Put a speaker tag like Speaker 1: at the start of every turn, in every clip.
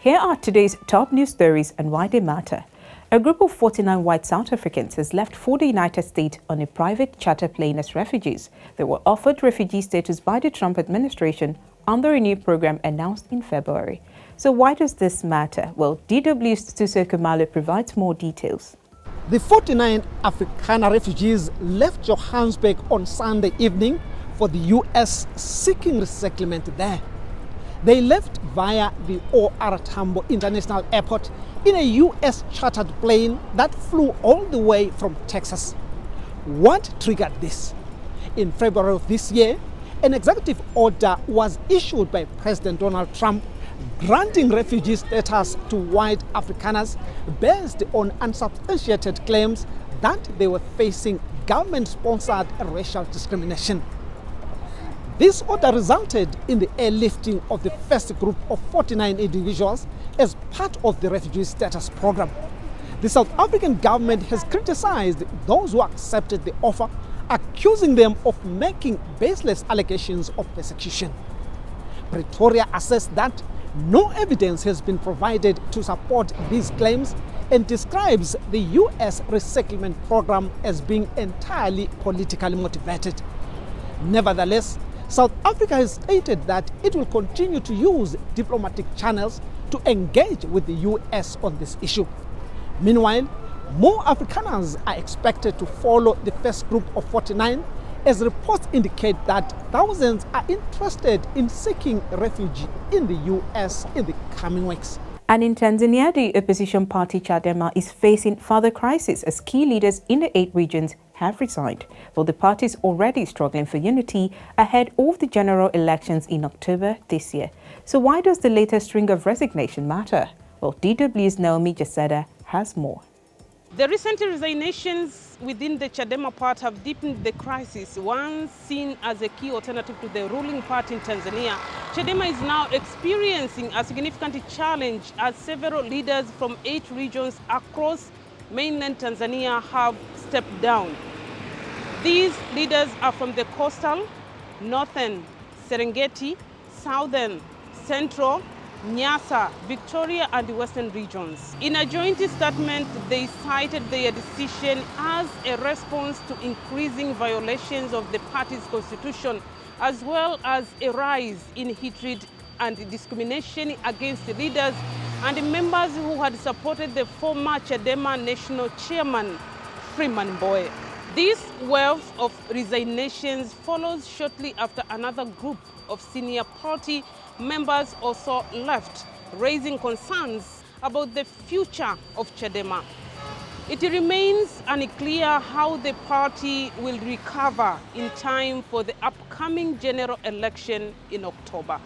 Speaker 1: Here are today's top news stories and why they matter. A group of 49 white South Africans has left for the United States on a private charter plane as refugees. They were offered refugee status by the Trump administration under a new program announced in February. So why does this matter? Well, DW's Tuso Kumalo provides more details.
Speaker 2: The 49 Afrikaner refugees left Johannesburg on Sunday evening for the U.S. seeking resettlement there. They left via the O.R. Tambo International Airport in a U.S. chartered plane that flew all the way from Texas. What triggered this? In February of this year, an executive order was issued by President Donald Trump granting refugee status to white Afrikaners based on unsubstantiated claims that they were facing government-sponsored racial discrimination. This order resulted in the airlifting of the first group of 49 individuals as part of the refugee status program. The South African government has criticized those who accepted the offer, accusing them of making baseless allegations of persecution. Pretoria assessed that no evidence has been provided to support these claims and describes the U.S. resettlement program as being entirely politically motivated. Nevertheless, South Africa has stated that it will continue to use diplomatic channels to engage with the U.S. on this issue. Meanwhile, more Afrikaners are expected to follow the first group of 49, as reports indicate that thousands are interested in seeking refuge in the U.S. in the coming weeks.
Speaker 1: And in Tanzania, the opposition party Chadema is facing further crisis as key leaders in the 8 regions have resigned. Well, the party is already struggling for unity ahead of the general elections in October this year. So why does the latest string of resignation matter? Well, DW's Naomi Jaseda has more.
Speaker 3: The recent resignations within the Chadema party have deepened the crisis. Once seen as a key alternative to the ruling party in Tanzania, Chadema is now experiencing a significant challenge as several leaders from 8 regions across mainland Tanzania have stepped down. These leaders are from the coastal, northern, Serengeti, southern, central, Nyasa, Victoria and the western regions. In a joint statement, they cited their decision as a response to increasing violations of the party's constitution, as well as a rise in hatred and discrimination against the leaders and members who had supported the former Chadema national chairman, Freeman Mbowe. This wave of resignations follows shortly after another group of senior party members also left, raising concerns about the future of Chadema. It remains unclear how the party will recover in time for the upcoming general election in October.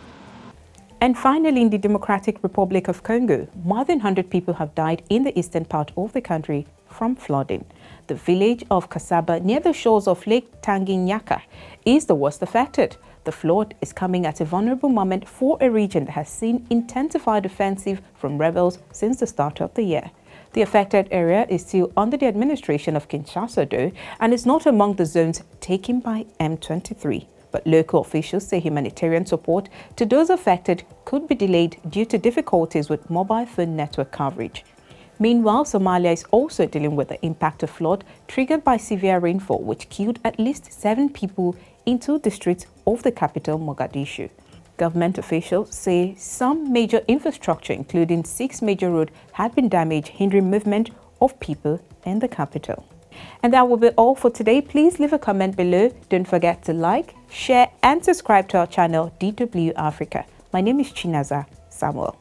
Speaker 1: And finally, in the Democratic Republic of Congo, more than 100 people have died in the eastern part of the country from flooding. The village of Kasaba, near the shores of Lake Tanganyika, is the worst affected. The flood is coming at a vulnerable moment for a region that has seen intensified offensive from rebels since the start of the year. The affected area is still under the administration of Kinshasa, though, and is not among the zones taken by M23. But local officials say humanitarian support to those affected could be delayed due to difficulties with mobile phone network coverage. Meanwhile, Somalia is also dealing with the impact of flood triggered by severe rainfall, which killed at least 7 people in 2 districts of the capital, Mogadishu. Government officials say some major infrastructure, including 6 major roads, had been damaged, hindering movement of people in the capital. And that will be all for today. Please leave a comment below. Don't forget to like, share and subscribe to our channel DW Africa. My name is Chinaza Samuel.